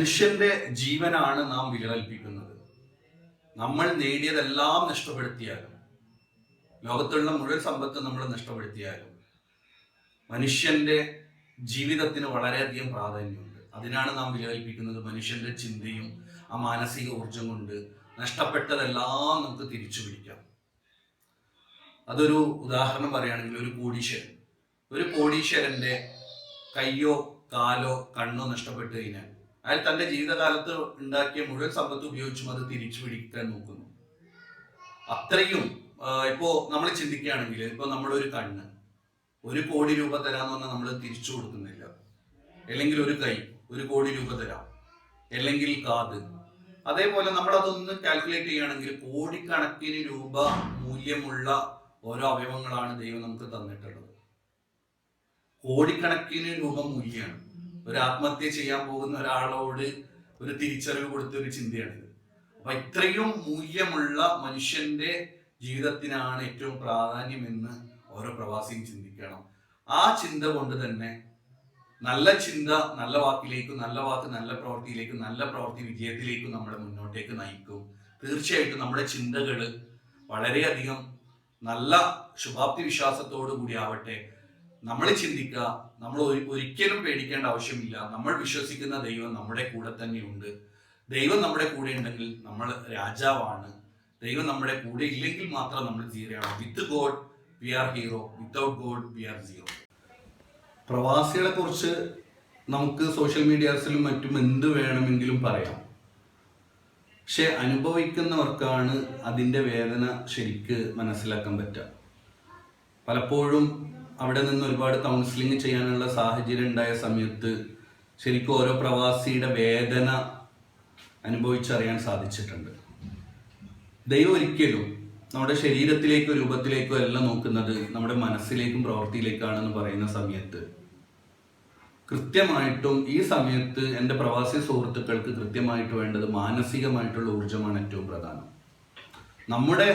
മനുഷ്യന്റെ ജീവനാണ് നാം വിലകൽപ്പിക്കുന്നത്. നമ്മൾ നേടിയതെല്ലാം നഷ്ടപ്പെടുത്തിയാലും, ലോകത്തുള്ള മുഴുവൻ സമ്പത്ത് നമ്മൾ നഷ്ടപ്പെടുത്തിയാലും, മനുഷ്യന്റെ ജീവിതത്തിന് വളരെയധികം പ്രാധാന്യമുണ്ട്. അതിനാണ് നാം വിലകൽപ്പിക്കുന്നത്. മനുഷ്യന്റെ ചിന്തയും ആ മാനസിക ഊർജം കൊണ്ട് നഷ്ടപ്പെട്ടതെല്ലാം നമുക്ക് തിരിച്ചു പിടിക്കാം. അതൊരു ഉദാഹരണം പറയുകയാണെങ്കിൽ, ഒരു കോടീശ്വരന്റെ കയ്യോ കാലോ കണ്ണോ നഷ്ടപ്പെട്ടു കഴിഞ്ഞാൽ അയാൾ തന്റെ ജീവിതകാലത്ത് ഉണ്ടാക്കിയ മുഴുവൻ സമ്പത്ത് ഉപയോഗിച്ചും അത് തിരിച്ചു പിടിക്കാൻ നോക്കുന്നു. അത്രയും ഇപ്പോ നമ്മൾ ചിന്തിക്കുകയാണെങ്കിൽ, ഇപ്പൊ നമ്മുടെ ഒരു കണ്ണ് 1 കോടി രൂപ തരാന്ന് പറഞ്ഞാൽ നമ്മൾ തിരിച്ചു കൊടുക്കുന്നില്ല. അല്ലെങ്കിൽ ഒരു കൈ 1 കോടി രൂപ തരാം, അല്ലെങ്കിൽ കാത്. അതേപോലെ നമ്മൾ അതൊന്ന് കാൽക്കുലേറ്റ് ചെയ്യുകയാണെങ്കിൽ കോടിക്കണക്കിന് രൂപ മൂല്യമുള്ള ഓരോ അവയവങ്ങളാണ് ദൈവം നമുക്ക് തന്നിട്ടുള്ളത്. കോടിക്കണക്കിന് രൂപ മൂല്യമാണ്. ഒരു ആത്മഹത്യ ചെയ്യാൻ പോകുന്ന ഒരാളോട് ഒരു തിരിച്ചറിവ് കൊടുത്ത ഒരു ചിന്തയാണിത്. അപ്പൊ ഇത്രയും മൂല്യമുള്ള മനുഷ്യന്റെ ജീവിതത്തിനാണ് ഏറ്റവും പ്രാധാന്യമെന്ന് ഓരോ പ്രവാസിയും ചിന്തിക്കണം. ആ ചിന്ത കൊണ്ട് തന്നെ നല്ല ചിന്ത നല്ല വാക്കിലേക്കും, നല്ല വാക്ക് നല്ല പ്രവൃത്തിയിലേക്കും, നല്ല പ്രവൃത്തി വിജയത്തിലേക്കും നമ്മളെ മുന്നോട്ടേക്ക് നയിക്കും. തീർച്ചയായിട്ടും നമ്മുടെ ചിന്തകൾ വളരെയധികം നല്ല ശുഭാപ്തി വിശ്വാസത്തോടു കൂടി ആവട്ടെ. നമ്മൾ ചിന്തിക്കുക, നമ്മൾ ഒരിക്കലും പേടിക്കേണ്ട ആവശ്യമില്ല. നമ്മൾ വിശ്വസിക്കുന്ന ദൈവം നമ്മുടെ കൂടെ തന്നെയുണ്ട്. ദൈവം നമ്മുടെ കൂടെ ഉണ്ടെങ്കിൽ നമ്മൾ രാജാവാണ്. ദൈവം നമ്മുടെ കൂടെ ഇല്ലെങ്കിൽ മാത്രം നമ്മൾ സീറോയാണ്. With God we are hero, without God we are zero. പ്രവാസികളെ കുറിച്ച് നമുക്ക് സോഷ്യൽ മീഡിയാസിലും മറ്റും എന്ത് വേണമെങ്കിലും പറയാം. പക്ഷെ അനുഭവിക്കുന്നവർക്കാണ് അതിൻ്റെ വേദന ശരിക്ക് മനസ്സിലാക്കാൻ പറ്റുക. പലപ്പോഴും അവിടെ നിന്ന് ഒരുപാട് കൗൺസിലിംഗ് ചെയ്യാനുള്ള സാഹചര്യം ഉണ്ടായ സമയത്ത് ശരിക്കും ഓരോ പ്രവാസിയുടെ വേദന അനുഭവിച്ചറിയാൻ സാധിച്ചിട്ടുണ്ട്. ദൈവം ഒരിക്കലും നമ്മുടെ ശരീരത്തിലേക്കോ രൂപത്തിലേക്കോ അല്ല നോക്കുന്നത്, നമ്മുടെ മനസ്സിലേക്കും പ്രവൃത്തിയിലേക്കാണെന്ന് പറയുന്ന സമയത്ത് കൃത്യമായിട്ടും ഈ സമയത്ത് എൻ്റെ പ്രവാസി സുഹൃത്തുക്കൾക്ക് കൃത്യമായിട്ട് വേണ്ടത് മാനസികമായിട്ടുള്ള ഊർജമാണ് ഏറ്റവും പ്രധാനം. നമ്മുടെ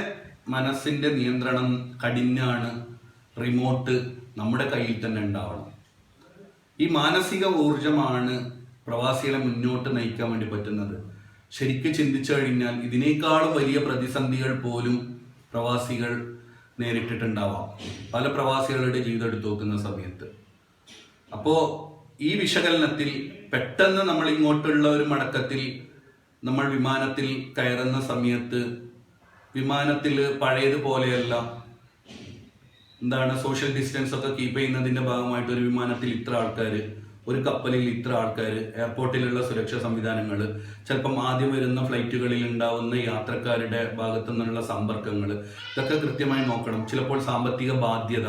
മനസ്സിൻ്റെ നിയന്ത്രണം കഠിനാണ്. റിമോട്ട് നമ്മുടെ കയ്യിൽ തന്നെ ഉണ്ടാവണം. ഈ മാനസിക ഊർജമാണ് പ്രവാസികളെ മുന്നോട്ട് നയിക്കാൻ വേണ്ടി പറ്റുന്നത്. ശരിക്കും ചിന്തിച്ചു കഴിഞ്ഞാൽ ഇതിനേക്കാളും വലിയ പ്രതിസന്ധികൾ പോലും പ്രവാസികൾ നേരിട്ടിട്ടുണ്ടാവാം, പല പ്രവാസികളുടെ ജീവിതം എടുത്തു നോക്കുന്ന സമയത്ത്. അപ്പോൾ ഈ വിശകലനത്തിൽ പെട്ടെന്ന് നമ്മൾ ഇങ്ങോട്ടുള്ള ഒരു മടക്കത്തിൽ നമ്മൾ വിമാനത്തിൽ കയറുന്ന സമയത്ത് വിമാനത്തിൽ പഴയതുപോലെയല്ല, സോഷ്യൽ ഡിസ്റ്റൻസ് ഒക്കെ കീപ്പ് ചെയ്യുന്നതിന്റെ ഭാഗമായിട്ട് ഒരു വിമാനത്തിൽ ഇത്ര ആൾക്കാർ, ഒരു കപ്പലിൽ ഇത്ര ആൾക്കാർ, എയർപോർട്ടിലുള്ള സുരക്ഷാ സംവിധാനങ്ങൾ, ചിലപ്പം ആദ്യം വരുന്ന ഫ്ലൈറ്റുകളിൽ ഉണ്ടാവുന്ന യാത്രക്കാരുടെ ഭാഗത്തു നിന്നുള്ള സമ്പർക്കങ്ങൾ, ഇതൊക്കെ കൃത്യമായി നോക്കണം. ചിലപ്പോൾ സാമ്പത്തിക ബാധ്യത,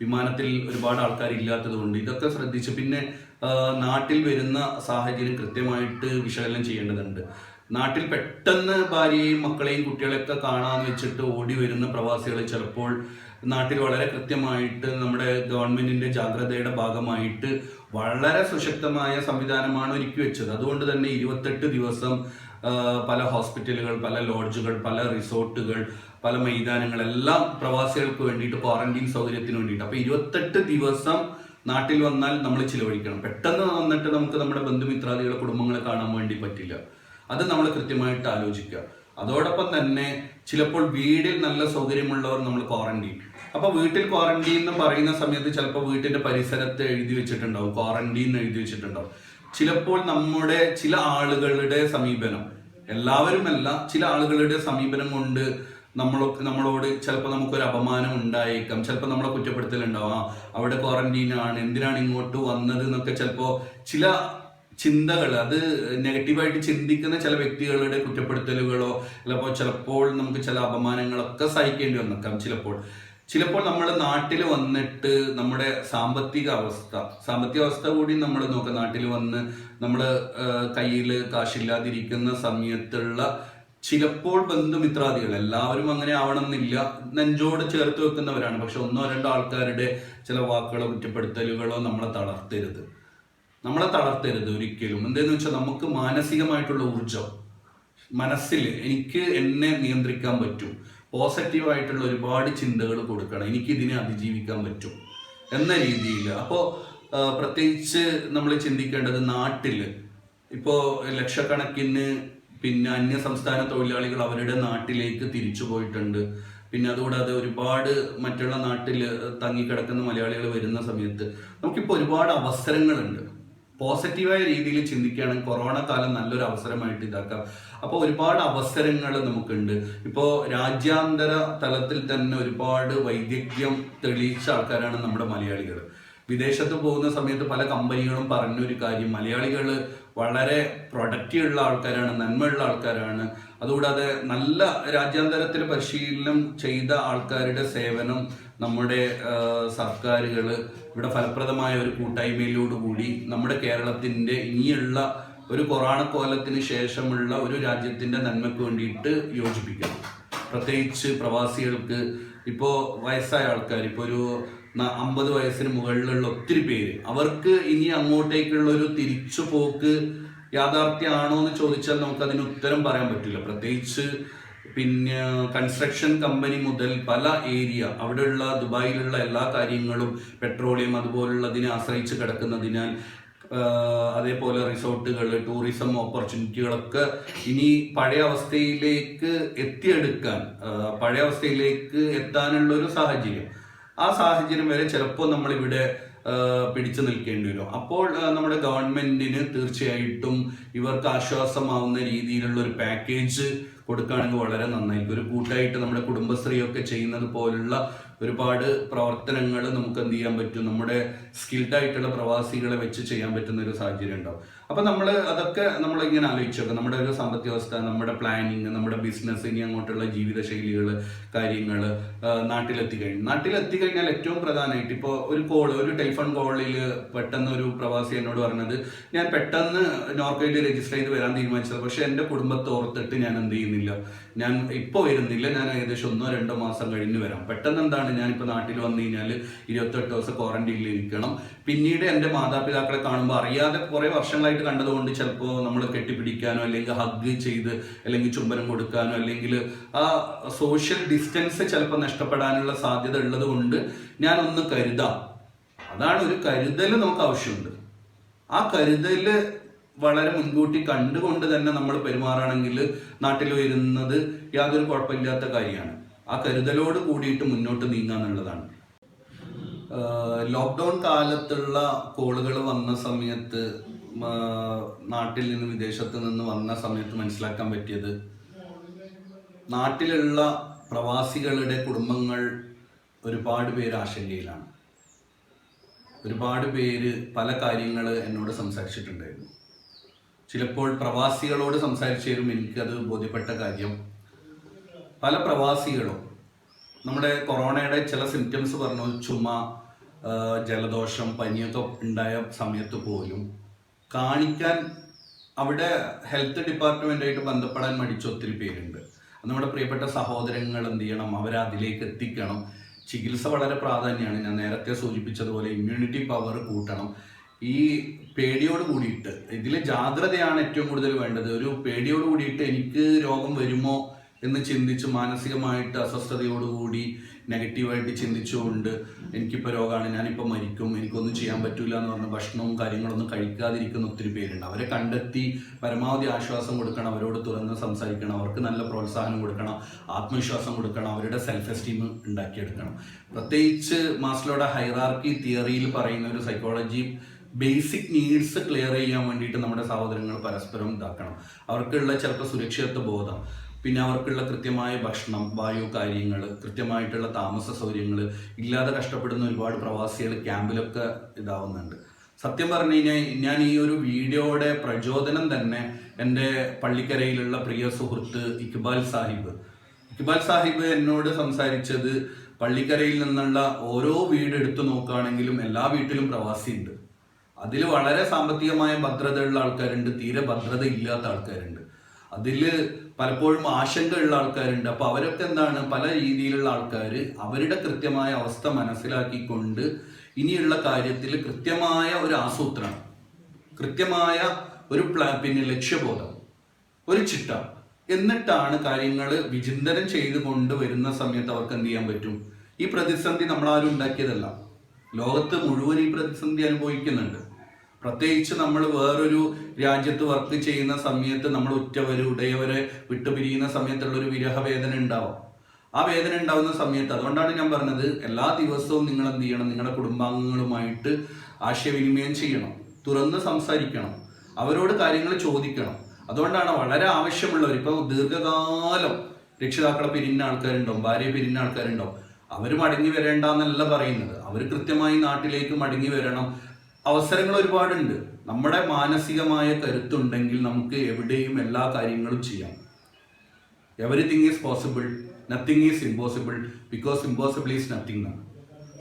വിമാനത്തിൽ ഒരുപാട് ആൾക്കാരില്ലാത്തത് കൊണ്ട് ഇതൊക്കെ ശ്രദ്ധിച്ച് പിന്നെ നാട്ടിൽ വരുന്ന സാഹചര്യം കൃത്യമായിട്ട് വിശകലനം ചെയ്യേണ്ടതുണ്ട്. നാട്ടിൽ പെട്ടെന്ന് ഭാര്യയെയും മക്കളെയും കുട്ടികളെയൊക്കെ കാണാന്ന് വെച്ചിട്ട് ഓടി വരുന്ന പ്രവാസികൾ ചിലപ്പോൾ നാട്ടിൽ വളരെ കൃത്യമായിട്ട് നമ്മുടെ ഗവൺമെന്റിന്റെ ജാഗ്രതയുടെ ഭാഗമായിട്ട് വളരെ സുശക്തമായ സംവിധാനമാണ് ഒരുക്കി വെച്ചത്. അതുകൊണ്ട് തന്നെ 28 ദിവസം പല ഹോസ്പിറ്റലുകൾ, പല ലോഡ്ജുകൾ, പല റിസോർട്ടുകൾ, പല മൈതാനങ്ങളെല്ലാം പ്രവാസികൾക്ക് വേണ്ടിയിട്ട് ക്വാറന്റീൻ സൗകര്യത്തിന് വേണ്ടിയിട്ട്. അപ്പൊ 28 ദിവസം നാട്ടിൽ വന്നാൽ നമ്മൾ ചിലവഴിക്കണം. പെട്ടെന്ന് വന്നിട്ട് നമുക്ക് നമ്മുടെ ബന്ധുമിത്രാദികളെ, കുടുംബങ്ങളെ കാണാൻ വേണ്ടി പറ്റില്ല. അത് നമ്മൾ കൃത്യമായിട്ട് ആലോചിക്കുക. അതോടൊപ്പം തന്നെ ചിലപ്പോൾ വീടിൽ നല്ല സൗകര്യമുള്ളവർ നമ്മൾ ക്വാറന്റീൻ. അപ്പൊ വീട്ടിൽ ക്വാറന്റീൻ എന്ന് പറയുന്ന സമയത്ത് ചിലപ്പോൾ വീട്ടിന്റെ പരിസരത്ത് എഴുതി വെച്ചിട്ടുണ്ടാവും, ക്വാറന്റീൻ എഴുതി വെച്ചിട്ടുണ്ടാവും. ചിലപ്പോൾ നമ്മുടെ ചില ആളുകളുടെ സമീപനം, എല്ലാവരുമല്ല, ചില ആളുകളുടെ സമീപനം കൊണ്ട് നമ്മളോട് ചിലപ്പോൾ നമുക്കൊരു അപമാനം ഉണ്ടായേക്കാം. ചിലപ്പോൾ നമ്മളെ കുറ്റപ്പെടുത്തലുണ്ടാവും, അവിടെ ക്വാറന്റീനാണ്, എന്തിനാണ് ഇങ്ങോട്ട് വന്നത് എന്നൊക്കെ. ചിലപ്പോൾ ചില ചിന്തകൾ, അത് നെഗറ്റീവായിട്ട് ചിന്തിക്കുന്ന ചില വ്യക്തികളുടെ കുറ്റപ്പെടുത്തലുകളോ ചിലപ്പോൾ നമുക്ക് ചില അപമാനങ്ങളൊക്കെ സഹിക്കേണ്ടി വന്നേക്കാം. ചിലപ്പോൾ നമ്മൾ നാട്ടിൽ വന്നിട്ട് നമ്മുടെ സാമ്പത്തിക അവസ്ഥ കൂടി നമ്മൾ നോക്കാം. നാട്ടിൽ വന്ന് നമ്മൾ കയ്യിൽ കാശില്ലാതിരിക്കുന്ന സമയത്തുള്ള ചിലപ്പോൾ ബന്ധുമിത്രാദികൾ, എല്ലാവരും അങ്ങനെ ആവണമെന്നില്ല, നെഞ്ചോട് ചേർത്ത് വെക്കുന്നവരാണ്. പക്ഷെ 1-2 ആൾക്കാരുടെ ചില വാക്കുകളോ കുറ്റപ്പെടുത്തലുകളോ നമ്മളെ തളർത്തരുത് ഒരിക്കലും. എന്താന്ന് വെച്ചാൽ നമുക്ക് മാനസികമായിട്ടുള്ള ഊർജം, മനസ്സിൽ എനിക്ക് എന്നെ നിയന്ത്രിക്കാൻ പറ്റും, പോസിറ്റീവായിട്ടുള്ള ഒരുപാട് ചിന്തകൾ കൊടുക്കണം, എനിക്ക് ഇതിനെ അതിജീവിക്കാൻ പറ്റും എന്ന രീതിയിൽ. അപ്പോൾ പ്രത്യേകിച്ച് നമ്മൾ ചിന്തിക്കേണ്ടത് നാട്ടിൽ ഇപ്പോൾ ലക്ഷക്കണക്കിന് പിന്നെ അന്യ സംസ്ഥാന തൊഴിലാളികൾ അവരുടെ നാട്ടിലേക്ക് തിരിച്ചു പോയിട്ടുണ്ട്. പിന്നെ അതുകൂടാതെ ഒരുപാട് മറ്റുള്ള നാട്ടിൽ തങ്ങിക്കിടക്കുന്ന മലയാളികൾ വരുന്ന സമയത്ത് നമുക്കിപ്പോൾ ഒരുപാട് അവസരങ്ങളുണ്ട്. പോസിറ്റീവായ രീതിയിൽ ചിന്തിക്കുകയാണെങ്കിൽ കൊറോണ കാലം നല്ലൊരു അവസരമായിട്ട് ഇതാക്കാം. അപ്പോൾ ഒരുപാട് അവസരങ്ങൾ നമുക്കുണ്ട്. ഇപ്പോൾ രാജ്യാന്തര തലത്തിൽ തന്നെ ഒരുപാട് വൈദഗ്ധ്യം തെളിയിച്ച ആൾക്കാരാണ് നമ്മുടെ മലയാളികൾ. വിദേശത്ത് പോകുന്ന സമയത്ത് പല കമ്പനികളും പറഞ്ഞൊരു കാര്യം, മലയാളികൾ വളരെ പ്രൊഡക്റ്റീവുള്ള ആൾക്കാരാണ്, നന്മയുള്ള ആൾക്കാരാണ്. അതുകൂടാതെ നല്ല രാജ്യാന്തരത്തിൽ പരിശീലനം ചെയ്ത ആൾക്കാരുടെ സേവനം നമ്മുടെ സർക്കാരുകൾ ഇവിടെ ഫലപ്രദമായ ഒരു കൂട്ടായ്മയിലോടുകൂടി നമ്മുടെ കേരളത്തിൻ്റെ ഇനിയുള്ള ഒരു കൊറോണ കോലത്തിന് ശേഷമുള്ള ഒരു രാജ്യത്തിൻ്റെ നന്മയ്ക്ക് വേണ്ടിയിട്ട് യോജിപ്പിക്കണം. പ്രത്യേകിച്ച് പ്രവാസികൾക്ക്, ഇപ്പോൾ വയസ്സായ ആൾക്കാർ, ഇപ്പോൾ ഒരു 50 വയസ്സിന് മുകളിലുള്ള ഒത്തിരി പേര്, അവർക്ക് ഇനി അങ്ങോട്ടേക്കുള്ള ഒരു തിരിച്ചു പോക്ക് യാഥാർത്ഥ്യമാണോ എന്ന് ചോദിച്ചാൽ നമുക്കതിന് ഉത്തരം പറയാൻ പറ്റില്ല. പ്രത്യേകിച്ച് പിന്നെ കൺസ്ട്രക്ഷൻ കമ്പനി മുതൽ പല ഏരിയ, അവിടെയുള്ള ദുബായിലുള്ള എല്ലാ കാര്യങ്ങളും പെട്രോളിയം അതുപോലുള്ളതിനെ ആശ്രയിച്ച് കിടക്കുന്നതിനാൽ അതേപോലെ റിസോർട്ടുകൾ, ടൂറിസം ഓപ്പർച്യൂണിറ്റികളൊക്കെ ഇനി പഴയ അവസ്ഥയിലേക്ക് പഴയ അവസ്ഥയിലേക്ക് എത്താനുള്ള ഒരു സാഹചര്യം, ആ സാഹചര്യം വരെ ചിലപ്പോൾ നമ്മളിവിടെ പിടിച്ചു നിൽക്കേണ്ടി വരും. അപ്പോൾ നമ്മുടെ ഗവൺമെന്റിന് തീർച്ചയായിട്ടും ഇവർക്ക് ആശ്വാസമാവുന്ന രീതിയിലുള്ള ഒരു പാക്കേജ് കൊടുക്കുകയാണെങ്കിൽ വളരെ നന്നായിരിക്കും. ഒരു കൂട്ടായിട്ട് നമ്മുടെ കുടുംബശ്രീയൊക്കെ ചെയ്യുന്നത് പോലുള്ള ഒരുപാട് പ്രവർത്തനങ്ങൾ നമുക്ക് എന്ത് ചെയ്യാൻ പറ്റും, നമ്മുടെ സ്കിൽഡ് ആയിട്ടുള്ള പ്രവാസികളെ വെച്ച് ചെയ്യാൻ പറ്റുന്ന ഒരു സാഹചര്യം ഉണ്ടാവും. അപ്പം അതൊക്കെ ഇങ്ങനെ ആലോചിച്ചൊക്കെ നമ്മുടെ ഒരു സമ്പദ് വ്യവസ്ഥ, നമ്മുടെ പ്ലാനിങ്, നമ്മുടെ ബിസിനസ്, ഇനി അങ്ങോട്ടുള്ള ജീവിതശൈലികൾ, കാര്യങ്ങൾ നാട്ടിലെത്തിക്കഴിഞ്ഞാൽ ഏറ്റവും പ്രധാനമായിട്ട് ഇപ്പോൾ ഒരു ടെലിഫോൺ കോളിൽ പെട്ടെന്ന് ഒരു പ്രവാസി എന്നോട് പറഞ്ഞത്, ഞാൻ പെട്ടെന്ന് നോർക്കയിൽ രജിസ്റ്റർ ചെയ്ത് വരാൻ തീരുമാനിച്ചത്, പക്ഷെ എൻ്റെ കുടുംബത്തെ ഓർത്തിട്ട് ഞാൻ എന്ത് ചെയ്യുന്നില്ല, ഞാൻ ഇപ്പോൾ വരുന്നില്ല, ഞാൻ ഏകദേശം 1-2 മാസം കഴിഞ്ഞ് വരാം. പെട്ടെന്ന് എന്താണ്, ഞാനിപ്പോൾ നാട്ടിൽ വന്നു കഴിഞ്ഞാൽ 28 ദിവസം ക്വാറന്റൈനിൽ ഇരിക്കണം. പിന്നീട് എൻ്റെ മാതാപിതാക്കളെ കാണുമ്പോൾ അറിയാതെ കുറേ വർഷങ്ങളായിട്ട് കണ്ടതുകൊണ്ട് ചിലപ്പോൾ നമ്മൾ കെട്ടിപ്പിടിക്കാനോ അല്ലെങ്കിൽ ഹഗ് ചെയ്ത് അല്ലെങ്കിൽ ചുംബനം കൊടുക്കാനോ അല്ലെങ്കിൽ ആ സോഷ്യൽ ഡിസ്റ്റൻസ് ചിലപ്പോൾ നഷ്ടപ്പെടാനുള്ള സാധ്യത ഉള്ളത് കൊണ്ട് ഞാനൊന്ന് കരുതാം. അതാണ് ഒരു കരുതൽ നമുക്ക് ആവശ്യമുണ്ട്. ആ കരുതൽ വളരെ മുൻകൂട്ടി കണ്ടുകൊണ്ട് തന്നെ നമ്മൾ പെരുമാറുകയാണെങ്കിൽ നാട്ടിൽ വരുന്നത് യാതൊരു കുഴപ്പമില്ലാത്ത കാര്യമാണ്. ആ കരുതലോട് കൂടിയിട്ട് മുന്നോട്ട് നീങ്ങാന്നുള്ളതാണ്. ലോക്ക്ഡൗൺ കാലത്തുള്ള കോളുകൾ വന്ന സമയത്ത്, നാട്ടിൽ നിന്ന് വിദേശത്ത് നിന്ന് വന്ന സമയത്ത് മനസ്സിലാക്കാൻ പറ്റിയത്, നാട്ടിലുള്ള പ്രവാസികളുടെ കുടുംബങ്ങൾ ഒരുപാട് പേര് ആശങ്കയിലാണ്. ഒരുപാട് പേര് പല കാര്യങ്ങൾ എന്നോട് സംസാരിച്ചിട്ടുണ്ടായിരുന്നു. ചിലപ്പോൾ പ്രവാസികളോട് സംസാരിച്ചു തരും എനിക്കത് ബോധ്യപ്പെട്ട കാര്യം, പല പ്രവാസികളും നമ്മുടെ കൊറോണയുടെ ചില സിംറ്റംസ് പറഞ്ഞു, ചുമ, ജലദോഷം, പനിയൊക്കെ ഉണ്ടായ സമയത്ത് പോലും കാണിക്കാൻ അവിടെ ഹെൽത്ത് ഡിപ്പാർട്ട്മെൻറ്റായിട്ട് ബന്ധപ്പെടാൻ മടിച്ച ഒത്തിരി പേരുണ്ട്. നമ്മുടെ പ്രിയപ്പെട്ട സഹോദരങ്ങൾ എന്ത് ചെയ്യണം, അവരെ അതിലേക്ക് എത്തിക്കണം. ചികിത്സ വളരെ പ്രാധാന്യമാണ്. ഞാൻ നേരത്തെ സൂചിപ്പിച്ചതുപോലെ ഇമ്മ്യൂണിറ്റി പവർ കൂട്ടണം. ഈ പേടിയോട് കൂടിയിട്ട്, ഇതിൽ ജാഗ്രതയാണ് ഏറ്റവും കൂടുതൽ വേണ്ടത്. ഒരു പേടിയോട് കൂടിയിട്ട് എനിക്ക് രോഗം വരുമോ എന്ന് ചിന്തിച്ച് മാനസികമായിട്ട് അസ്വസ്ഥതയോടുകൂടി നെഗറ്റീവായിട്ട് ചിന്തിച്ചുകൊണ്ട് എനിക്കിപ്പോൾ രോഗമാണ്, ഞാനിപ്പോൾ മരിക്കും, എനിക്കൊന്നും ചെയ്യാൻ പറ്റില്ല എന്ന് പറഞ്ഞ് ഭക്ഷണവും കാര്യങ്ങളൊന്നും കഴിക്കാതിരിക്കുന്ന ഒത്തിരി പേരുണ്ട്. അവരെ കണ്ടെത്തി പരമാവധി ആശ്വാസം കൊടുക്കണം, അവരോട് തുറന്ന് സംസാരിക്കണം, അവർക്ക് നല്ല പ്രോത്സാഹനം കൊടുക്കണം, ആത്മവിശ്വാസം കൊടുക്കണം, അവരുടെ സെൽഫ് എസ്റ്റീം ഉണ്ടാക്കിയെടുക്കണം. പ്രത്യേകിച്ച് മാസ്ലോയുടെ ഹൈറാർക്കി തിയറിയിൽ പറയുന്ന ഒരു സൈക്കോളജി ബേസിക് നീഡ്സ് ക്ലിയർ ചെയ്യാൻ വേണ്ടിയിട്ട് നമ്മുടെ സഹോദരങ്ങൾ പരസ്പരം ഇതാക്കണം. അവർക്കുള്ള ചിലപ്പോൾ സുരക്ഷിതത്വ ബോധം, പിന്നെ അവർക്കുള്ള കൃത്യമായ ഭക്ഷണം, വായു കാര്യങ്ങൾ, കൃത്യമായിട്ടുള്ള താമസ സൗകര്യങ്ങൾ ഇല്ലാതെ കഷ്ടപ്പെടുന്ന ഒരുപാട് പ്രവാസികൾ ക്യാമ്പിലൊക്കെ ഇതാവുന്നുണ്ട്. സത്യം പറഞ്ഞു കഴിഞ്ഞാൽ ഞാൻ ഈ ഒരു വീഡിയോയുടെ പ്രചോദനം തന്നെ എൻ്റെ പള്ളിക്കരയിലുള്ള പ്രിയ സുഹൃത്ത് ഇക്ബാൽ സാഹിബ് എന്നോട് സംസാരിച്ചത്, പള്ളിക്കരയിൽ നിന്നുള്ള ഓരോ വീട് എടുത്തു നോക്കുകയാണെങ്കിലും എല്ലാ വീട്ടിലും പ്രവാസിയുണ്ട്. അതിൽ വളരെ സാമ്പത്തികമായ ഭദ്രതയുള്ള ആൾക്കാരുണ്ട്, തീരെ ഭദ്രത ഇല്ലാത്ത ആൾക്കാരുണ്ട്, അതിൽ പലപ്പോഴും ആശങ്കയുള്ള ആൾക്കാരുണ്ട്. അപ്പോൾ അവരൊക്കെ എന്താണ്, പല രീതിയിലുള്ള ആൾക്കാർ അവരുടെ കൃത്യമായ അവസ്ഥ മനസ്സിലാക്കിക്കൊണ്ട് ഇനിയുള്ള കാര്യത്തിൽ കൃത്യമായ ഒരു ആസൂത്രണം, കൃത്യമായ ഒരു പിന്നെ ലക്ഷ്യബോധം, ഒരു ചിട്ട, എന്നിട്ടാണ് കാര്യങ്ങൾ വിചിന്തനം ചെയ്ത് കൊണ്ടുവരുന്ന സമയത്ത് അവർക്ക് എന്ത് ചെയ്യാൻ പറ്റും. ഈ പ്രതിസന്ധി നമ്മളാരും ഉണ്ടാക്കിയതല്ല, ലോകത്ത് മുഴുവൻ ഈ പ്രതിസന്ധി അനുഭവിക്കുന്നുണ്ട്. പ്രത്യേകിച്ച് നമ്മൾ വേറൊരു രാജ്യത്ത് വർക്ക് ചെയ്യുന്ന സമയത്ത് നമ്മൾ ഉറ്റവര് ഉടയവരെ വിട്ടുപിരിയുന്ന സമയത്തുള്ളൊരു വിരഹവേദന ഉണ്ടാവും. ആ വേദന ഉണ്ടാവുന്ന സമയത്ത്, അതുകൊണ്ടാണ് ഞാൻ പറഞ്ഞത്, എല്ലാ ദിവസവും നിങ്ങൾ എന്ത് ചെയ്യണം, നിങ്ങളുടെ കുടുംബാംഗങ്ങളുമായിട്ട് ആശയവിനിമയം ചെയ്യണം, തുറന്ന് സംസാരിക്കണം, അവരോട് കാര്യങ്ങൾ ചോദിക്കണം. അതുകൊണ്ടാണ് വളരെ ആവശ്യമുള്ളവർ, ഇപ്പോൾ ദീർഘകാലം രക്ഷിതാക്കളെ പിരിഞ്ഞ ആൾക്കാരുണ്ടാവും, ഭാര്യയെ പിരിഞ്ഞ ആൾക്കാരുണ്ടാവും. അവർ മടങ്ങി വരേണ്ടെന്നല്ല പറയുന്നത്, അവർ കൃത്യമായി നാട്ടിലേക്ക് മടങ്ങി വരണം. അവസരങ്ങൾ ഒരുപാടുണ്ട്. നമ്മുടെ മാനസികമായ കരുത്തുണ്ടെങ്കിൽ നമുക്ക് എവിടെയും എല്ലാ കാര്യങ്ങളും ചെയ്യാം. Everything is possible, nothing is impossible, because impossible is nothing.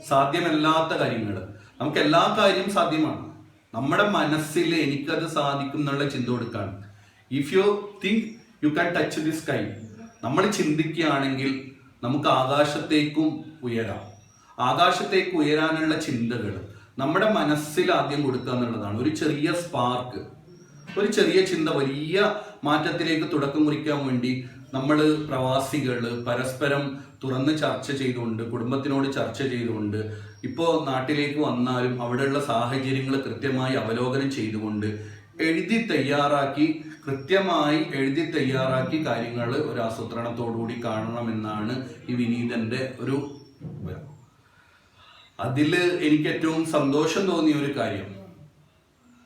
സാധ്യമല്ലാത്ത കാര്യങ്ങൾ, നമുക്ക് എല്ലാ കാര്യവും സാധ്യമാണ്. നമ്മുടെ മനസ്സിൽ എനിക്കത് സാധിക്കും എന്നുള്ള ചിന്ത കൊടുക്കാണ്. If you think you can touch the sky, നമ്മൾ ചിന്തിക്കുകയാണെങ്കിൽ നമുക്ക് ആകാശത്തേക്കും ഉയരാം. ആകാശത്തേക്ക് ഉയരാനുള്ള ചിന്തകൾ നമ്മുടെ മനസ്സിൽ ആദ്യം കൊടുക്കുക എന്നുള്ളതാണ്. ഒരു ചെറിയ സ്പാർക്ക്, ഒരു ചെറിയ ചിന്ത വലിയ മാറ്റത്തിലേക്ക് തുടക്കം കുറിക്കാൻ വേണ്ടി നമ്മൾ പ്രവാസികൾ പരസ്പരം തുറന്ന് ചർച്ച ചെയ്തുകൊണ്ട്, കുടുംബത്തിനോട് ചർച്ച ചെയ്തുകൊണ്ട്, ഇപ്പോൾ നാട്ടിലേക്ക് വന്നാലും അവിടെയുള്ള സാഹചര്യങ്ങൾ കൃത്യമായി അവലോകനം ചെയ്തുകൊണ്ട് കൃത്യമായി എഴുതി തയ്യാറാക്കി കാര്യങ്ങൾ ഒരു ആസൂത്രണത്തോടുകൂടി കാണണമെന്നാണ് ഈ വിനീതന്റെ ഒരു. അതിൽ എനിക്ക് ഏറ്റവും സന്തോഷം തോന്നിയ ഒരു കാര്യം,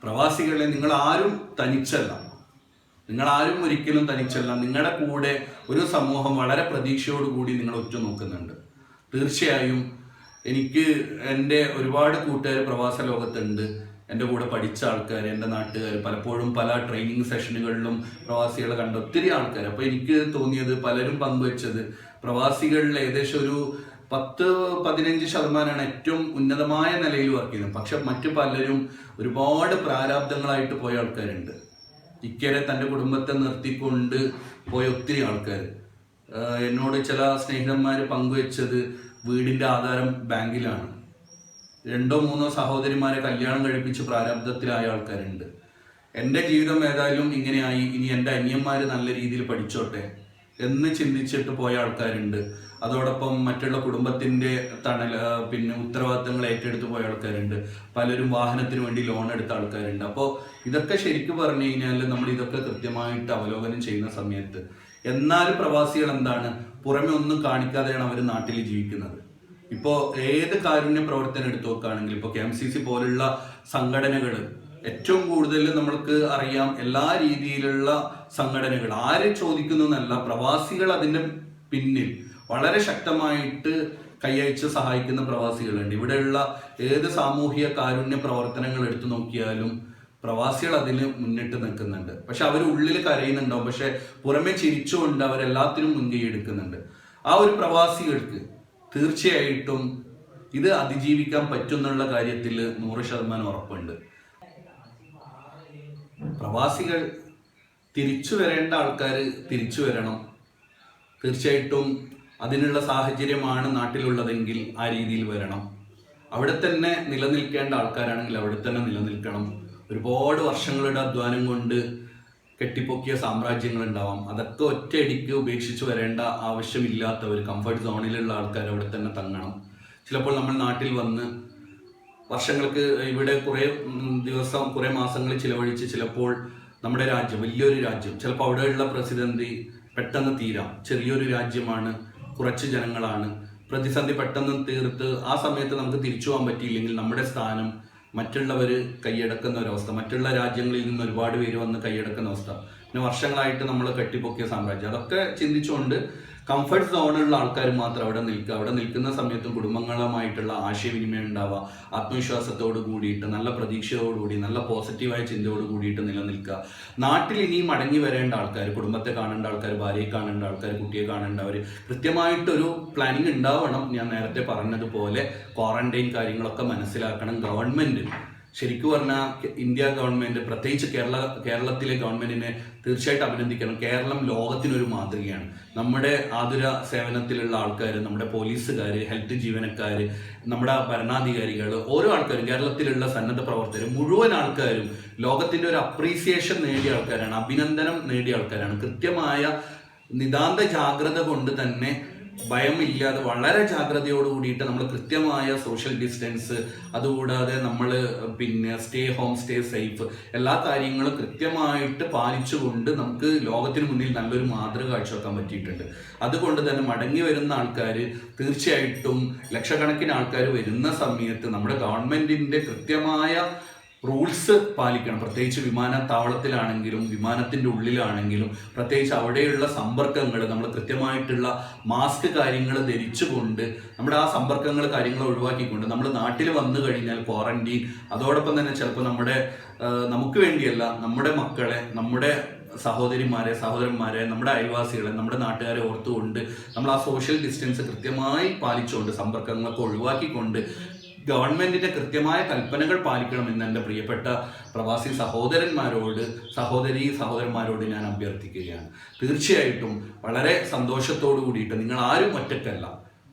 പ്രവാസികളെ നിങ്ങൾ ആരും തനിച്ചല്ല, നിങ്ങൾ ആരും ഒരിക്കലും തനിച്ചല്ല. നിങ്ങളുടെ കൂടെ ഒരു സമൂഹം വളരെ പ്രതീക്ഷയോടുകൂടി നിങ്ങൾ ഉറ്റുനോക്കുന്നുണ്ട്. തീർച്ചയായും എനിക്ക് എൻ്റെ ഒരുപാട് കൂട്ടുകാർ പ്രവാസ ലോകത്തുണ്ട്. എൻ്റെ കൂടെ പഠിച്ച ആൾക്കാർ, എൻ്റെ നാട്ടുകാർ, പലപ്പോഴും പല ട്രെയിനിങ് സെഷനുകളിലും പ്രവാസികളെ കണ്ട ഒത്തിരി ആൾക്കാർ. അപ്പോൾ എനിക്ക് തോന്നിയത്, പലരും പങ്കുവെച്ചത്, പ്രവാസികളിൽ ഏകദേശം ഒരു 10-15% ഏറ്റവും ഉന്നതമായ നിലയിൽ വർക്ക് ചെയ്യുന്നത്. പക്ഷെ മറ്റു പലരും ഒരുപാട് പ്രാരാബ്ദങ്ങളായിട്ട് പോയ ആൾക്കാരുണ്ട്. ഇക്കരെ തൻ്റെ കുടുംബത്തെ നിർത്തിക്കൊണ്ട് പോയ ഒത്തിരി ആൾക്കാർ. എന്നോട് ചില സ്നേഹിതന്മാർ പങ്കുവെച്ചത്, വീടിൻ്റെ ആധാരം ബാങ്കിലാണ്. 2-3 സഹോദരിമാരെ കല്യാണം കഴിപ്പിച്ച് പ്രാരാബ്ദത്തിലായ ആൾക്കാരുണ്ട്. എൻ്റെ ജീവിതം ഏതായാലും ഇങ്ങനെയായി, ഇനി എൻ്റെ അനിയന്മാർ നല്ല രീതിയിൽ പഠിച്ചോട്ടെ എന്ന് ചിന്തിച്ചിട്ട് പോയ ആൾക്കാരുണ്ട്. അതോടൊപ്പം മറ്റുള്ള കുടുംബത്തിൻ്റെ ഉത്തരവാദിത്തങ്ങൾ ഏറ്റെടുത്ത് പോയ ആൾക്കാരുണ്ട്. പലരും വാഹനത്തിന് വേണ്ടി ലോൺ എടുത്ത ആൾക്കാരുണ്ട്. അപ്പോൾ ഇതൊക്കെ ശരിക്കും പറഞ്ഞു കഴിഞ്ഞാൽ നമ്മൾ ഇതൊക്കെ കൃത്യമായിട്ട് അവലോകനം ചെയ്യുന്ന സമയത്ത്, എന്നാലും പ്രവാസികൾ എന്താണ്, പുറമെ ഒന്നും കാണിക്കാതെയാണ് അവർ നാട്ടിൽ ജീവിക്കുന്നത്. ഇപ്പോൾ ഏത് കാരുണ്യ പ്രവർത്തനം എടുത്തു നോക്കുകയാണെങ്കിൽ, ഇപ്പോൾ KMCC പോലുള്ള സംഘടനകൾ ഏറ്റവും കൂടുതൽ നമ്മൾക്ക് അറിയാം, എല്ലാ രീതിയിലുള്ള സംഘടനകൾ ആരെ ചോദിക്കുന്നു എന്നല്ല, പ്രവാസികൾ അതിൻ്റെ പിന്നിൽ വളരെ ശക്തമായിട്ട് കൈയച്ച് സഹായിക്കുന്ന പ്രവാസികളുണ്ട്. ഇവിടെയുള്ള ഏത് സാമൂഹിക കാരുണ്യ പ്രവർത്തനങ്ങൾ എടുത്തു നോക്കിയാലും പ്രവാസികൾ അതിന് മുന്നിട്ട് നിൽക്കുന്നുണ്ട്. പക്ഷെ അവർ ഉള്ളിൽ കരയുന്നുണ്ടാവും, പക്ഷെ പുറമെ ചിരിച്ചുകൊണ്ട് അവരെല്ലാത്തിനും മുൻകൈ എടുക്കുന്നുണ്ട്. ആ ഒരു പ്രവാസികൾക്ക് തീർച്ചയായിട്ടും ഇത് അതിജീവിക്കാൻ പറ്റുന്നുള്ള കാര്യത്തിൽ 100% ഉറപ്പുണ്ട്. പ്രവാസികൾ തിരിച്ചു വരേണ്ട ആൾക്കാർ തിരിച്ചു വരണം. തീർച്ചയായിട്ടും അതിനുള്ള സാഹചര്യമാണ് നാട്ടിലുള്ളതെങ്കിൽ ആ രീതിയിൽ വരണം. അവിടെ തന്നെ നിലനിൽക്കേണ്ട ആൾക്കാരാണെങ്കിൽ അവിടെ തന്നെ നിലനിൽക്കണം. ഒരുപാട് വർഷങ്ങളുടെ അധ്വാനം കൊണ്ട് കെട്ടിപ്പൊക്കിയ സാമ്രാജ്യങ്ങൾ ഉണ്ടാവാം, അതൊക്കെ ഒറ്റയടിക്ക് ഉപേക്ഷിച്ച് വരേണ്ട ആവശ്യമില്ലാത്തവർ, കംഫർട്ട് സോണിലുള്ള ആൾക്കാർ അവിടെ തന്നെ തങ്ങണം. ചിലപ്പോൾ നമ്മൾ നാട്ടിൽ വന്ന് വർഷങ്ങൾക്ക് ഇവിടെ കുറേ മാസങ്ങൾ ചിലവഴിച്ച് ചിലപ്പോൾ നമ്മുടെ രാജ്യം, വലിയൊരു രാജ്യം, ചിലപ്പോൾ അവിടെയുള്ള പ്രതിസന്ധി പെട്ടെന്ന് തീരാം. ചെറിയൊരു രാജ്യമാണ്, കുറച്ച് ജനങ്ങളാണ്. പ്രതിസന്ധി പെട്ടെന്ന് തീർത്ത് ആ സമയത്ത് നമുക്ക് തിരിച്ചു പോകാൻ പറ്റിയില്ലെങ്കിൽ നമ്മുടെ സ്ഥാനം മറ്റുള്ളവർ കൈയടക്കുന്ന ഒരവസ്ഥ, മറ്റുള്ള രാജ്യങ്ങളിൽ നിന്ന് ഒരുപാട് പേര് വന്ന് കൈയടക്കുന്ന അവസ്ഥ, പിന്നെ വർഷങ്ങളായിട്ട് നമ്മൾ കെട്ടിപ്പൊക്കിയ സാമ്രാജ്യം, അതൊക്കെ ചിന്തിച്ചുകൊണ്ട് കംഫർട്ട് സോണുള്ള ആൾക്കാർ മാത്രം അവിടെ നിൽക്കുക. അവിടെ നിൽക്കുന്ന സമയത്തും കുടുംബങ്ങളുമായിട്ടുള്ള ആശയവിനിമയം ഉണ്ടാവുക, ആത്മവിശ്വാസത്തോട് കൂടിയിട്ട്, നല്ല പ്രതീക്ഷയോടുകൂടി, നല്ല പോസിറ്റീവായ ചിന്തയോട് കൂടിയിട്ട് നിലനിൽക്കുക. നാട്ടിൽ ഇനിയും മടങ്ങി വരേണ്ട ആൾക്കാർ, കുടുംബത്തെ കാണേണ്ട ആൾക്കാർ, ഭാര്യയെ കാണേണ്ട ആൾക്കാർ, കുട്ടിയെ കാണേണ്ടവർ, കൃത്യമായിട്ടൊരു പ്ലാനിങ് ഉണ്ടാവണം. ഞാൻ നേരത്തെ പറഞ്ഞതുപോലെ ക്വാറന്റൈൻ കാര്യങ്ങളൊക്കെ മനസ്സിലാക്കണം. ഗവൺമെൻറ് ശരിക്കും പറഞ്ഞാൽ ഇന്ത്യ ഗവൺമെൻറ്, പ്രത്യേകിച്ച് കേരളത്തിലെ ഗവൺമെൻറ്റിനെ തീർച്ചയായിട്ടും അഭിനന്ദിക്കണം. കേരളം ലോകത്തിനൊരു മാതൃകയാണ്. നമ്മുടെ ആതുര സേവനത്തിലുള്ള ആൾക്കാർ, നമ്മുടെ പോലീസുകാർ, ഹെൽത്ത് ജീവനക്കാർ, നമ്മുടെ ഭരണാധികാരികൾ, ഓരോ ആൾക്കാരും, കേരളത്തിലുള്ള സന്നദ്ധ പ്രവർത്തകർ, മുഴുവൻ ആൾക്കാരും ലോകത്തിൻ്റെ ഒരു അപ്രീസിയേഷൻ നേടിയ ആൾക്കാരാണ്, അഭിനന്ദനം നേടിയ ആൾക്കാരാണ്. കൃത്യമായ നിതാന്ത ജാഗ്രത കൊണ്ട് തന്നെ ഭയമില്ലാതെ വളരെ ജാഗ്രതയോട് കൂടിയിട്ട് നമ്മൾ കൃത്യമായ സോഷ്യൽ ഡിസ്റ്റൻസ്, അതുകൂടാതെ നമ്മൾ പിന്നെ സ്റ്റേ ഹോം, സ്റ്റേ സേഫ്, എല്ലാ കാര്യങ്ങളും കൃത്യമായിട്ട് പാലിച്ചുകൊണ്ട് നമുക്ക് ലോകത്തിന് മുന്നിൽ നല്ലൊരു മാതൃക കാഴ്ചവെക്കാൻ പറ്റിയിട്ടുണ്ട്. അതുകൊണ്ട് തന്നെ മടങ്ങി വരുന്ന ആൾക്കാർ തീർച്ചയായിട്ടും ലക്ഷക്കണക്കിന് ആൾക്കാർ വരുന്ന സമയത്ത് നമ്മുടെ ഗവൺമെന്റിന്റെ കൃത്യമായ റൂൾസ് പാലിക്കണം. പ്രത്യേകിച്ച് വിമാനത്താവളത്തിലാണെങ്കിലും വിമാനത്തിൻ്റെ ഉള്ളിലാണെങ്കിലും പ്രത്യേകിച്ച് അവിടെയുള്ള സമ്പർക്കങ്ങൾ നമ്മൾ കൃത്യമായിട്ടുള്ള മാസ്ക് കാര്യങ്ങൾ ധരിച്ചുകൊണ്ട് നമ്മുടെ ആ സമ്പർക്കങ്ങൾ കാര്യങ്ങൾ ഒഴിവാക്കിക്കൊണ്ട് നമ്മൾ നാട്ടിൽ വന്നു കഴിഞ്ഞാൽ ക്വാറന്റീൻ, അതോടൊപ്പം തന്നെ ചിലപ്പോൾ നമുക്ക് വേണ്ടിയല്ല, നമ്മുടെ മക്കളെ, നമ്മുടെ സഹോദരന്മാരെ, നമ്മുടെ അയൽവാസികളെ, നമ്മുടെ നാട്ടുകാരെ ഓർത്തുകൊണ്ട് നമ്മൾ ആ സോഷ്യൽ ഡിസ്റ്റൻസ് കൃത്യമായി പാലിച്ചുകൊണ്ട് സമ്പർക്കങ്ങളൊക്കെ ഒഴിവാക്കിക്കൊണ്ട് ഗവൺമെന്റിന്റെ കൃത്യമായ കൽപ്പനകൾ പാലിക്കണമെന്ന് എൻ്റെ പ്രിയപ്പെട്ട പ്രവാസി സഹോദരന്മാരോട് ഞാൻ അഭ്യർത്ഥിക്കുകയാണ്. തീർച്ചയായിട്ടും വളരെ സന്തോഷത്തോടു കൂടിയിട്ട്, നിങ്ങൾ ആരും ഒറ്റക്കല്ല,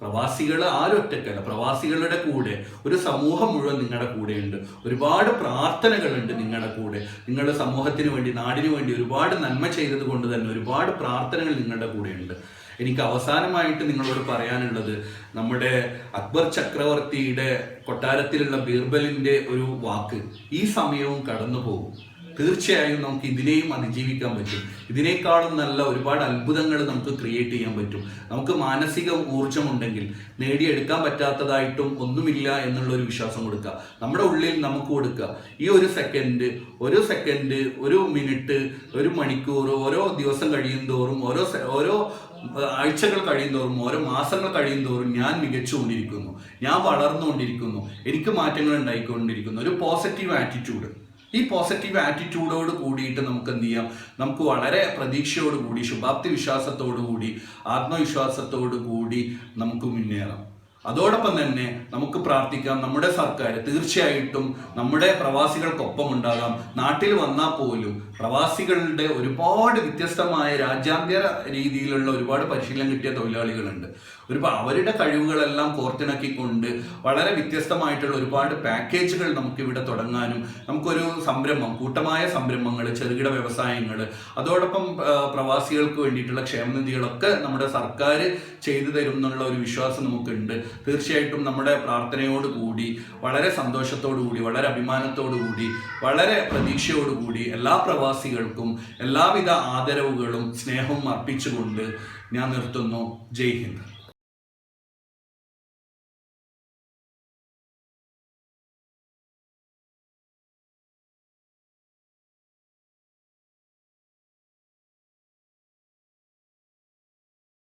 പ്രവാസികൾ ആരും ഒറ്റക്കല്ല, പ്രവാസികളുടെ കൂടെ ഒരു സമൂഹം മുഴുവൻ നിങ്ങളുടെ കൂടെയുണ്ട്. ഒരുപാട് പ്രാർത്ഥനകളുണ്ട് നിങ്ങളുടെ കൂടെ. നിങ്ങളുടെ സമൂഹത്തിന് വേണ്ടി, നാടിനു വേണ്ടി ഒരുപാട് നന്മ ചെയ്തത് കൊണ്ട് തന്നെ ഒരുപാട് പ്രാർത്ഥനകൾ നിങ്ങളുടെ കൂടെയുണ്ട്. എനിക്ക് അവസാനമായിട്ട് നിങ്ങളോട് പറയാനുള്ളത്, നമ്മുടെ അക്ബർ ചക്രവർത്തിയുടെ കൊട്ടാരത്തിലുള്ള ബീർബലിന്റെ ഒരു വാക്ക്, ഈ സമയവും കടന്നു പോകും, തീർച്ചയായും നമുക്ക് ഇതിനെയും അതിജീവിക്കാൻ പറ്റും. ഇതിനേക്കാളും നല്ല ഒരുപാട് അത്ഭുതങ്ങൾ നമുക്ക് ക്രിയേറ്റ് ചെയ്യാൻ പറ്റും. നമുക്ക് മാനസിക ഊർജമുണ്ടെങ്കിൽ നേടിയെടുക്കാൻ പറ്റാത്തതായിട്ടും ഒന്നുമില്ല എന്നുള്ള ഒരു വിശ്വാസം കൊടുക്കുക, നമ്മുടെ ഉള്ളിൽ നമുക്ക് കൊടുക്കുക. ഈ ഒരു സെക്കൻഡ്, ഒരു മിനിറ്റ്, ഒരു മണിക്കൂർ, ഓരോ ദിവസം കഴിയും തോറും, ഓരോ ആഴ്ചകൾ കഴിയുന്തോറും, ഓരോ മാസങ്ങൾ കഴിയുന്തോറും ഞാൻ മികച്ചുകൊണ്ടിരിക്കുന്നു, ഞാൻ വളർന്നുകൊണ്ടിരിക്കുന്നു, എനിക്ക് മാറ്റങ്ങൾ ഉണ്ടായിക്കൊണ്ടിരിക്കുന്നു. ഒരു പോസിറ്റീവ് ആറ്റിറ്റ്യൂഡ്, ഈ പോസിറ്റീവ് ആറ്റിറ്റ്യൂഡോട് കൂടിയിട്ട് നമുക്ക് എന്ത് ചെയ്യാം, നമുക്ക് വളരെ പ്രതീക്ഷയോടുകൂടി, ശുഭാപ്തി വിശ്വാസത്തോടുകൂടി, ആത്മവിശ്വാസത്തോടു കൂടി നമുക്ക് മുന്നേറാം. അതോടൊപ്പം തന്നെ നമുക്ക് പ്രാർത്ഥിക്കാം, നമ്മുടെ സർക്കാർ തീർച്ചയായിട്ടും നമ്മുടെ പ്രവാസികൾക്കൊപ്പം ഉണ്ടാകാം. നാട്ടിൽ വന്നാൽ പോലും പ്രവാസികളുടെ ഒരുപാട് വ്യത്യസ്തമായ രാജ്യാന്തര രീതിയിലുള്ള ഒരുപാട് പരിശീലനം കിട്ടിയ തൊഴിലാളികളുണ്ട്. അവരുടെ കഴിവുകളെല്ലാം കോർത്തിണക്കിക്കൊണ്ട് വളരെ വ്യത്യസ്തമായിട്ടുള്ള ഒരുപാട് പാക്കേജുകൾ നമുക്കിവിടെ തുടങ്ങാനും, നമുക്കൊരു സംരംഭം, കൂട്ടമായ സംരംഭങ്ങൾ, ചെറുകിട വ്യവസായങ്ങൾ, അതോടൊപ്പം പ്രവാസികൾക്ക് വേണ്ടിയിട്ടുള്ള ക്ഷേമനിധികളൊക്കെ നമ്മുടെ സർക്കാർ ചെയ്തു തരും എന്നുള്ള ഒരു വിശ്വാസം നമുക്കുണ്ട്. തീർച്ചയായിട്ടും നമ്മുടെ പ്രാർത്ഥനയോടുകൂടി, വളരെ സന്തോഷത്തോടുകൂടി, വളരെ അഭിമാനത്തോടുകൂടി, വളരെ പ്രതീക്ഷയോടുകൂടി എല്ലാ പ്രവാസികൾക്കും എല്ലാവിധ ആദരവുകളും സ്നേഹവും അർപ്പിച്ചുകൊണ്ട് ഞാൻ നിർത്തുന്നു. ജയ് ഹിന്ദ്.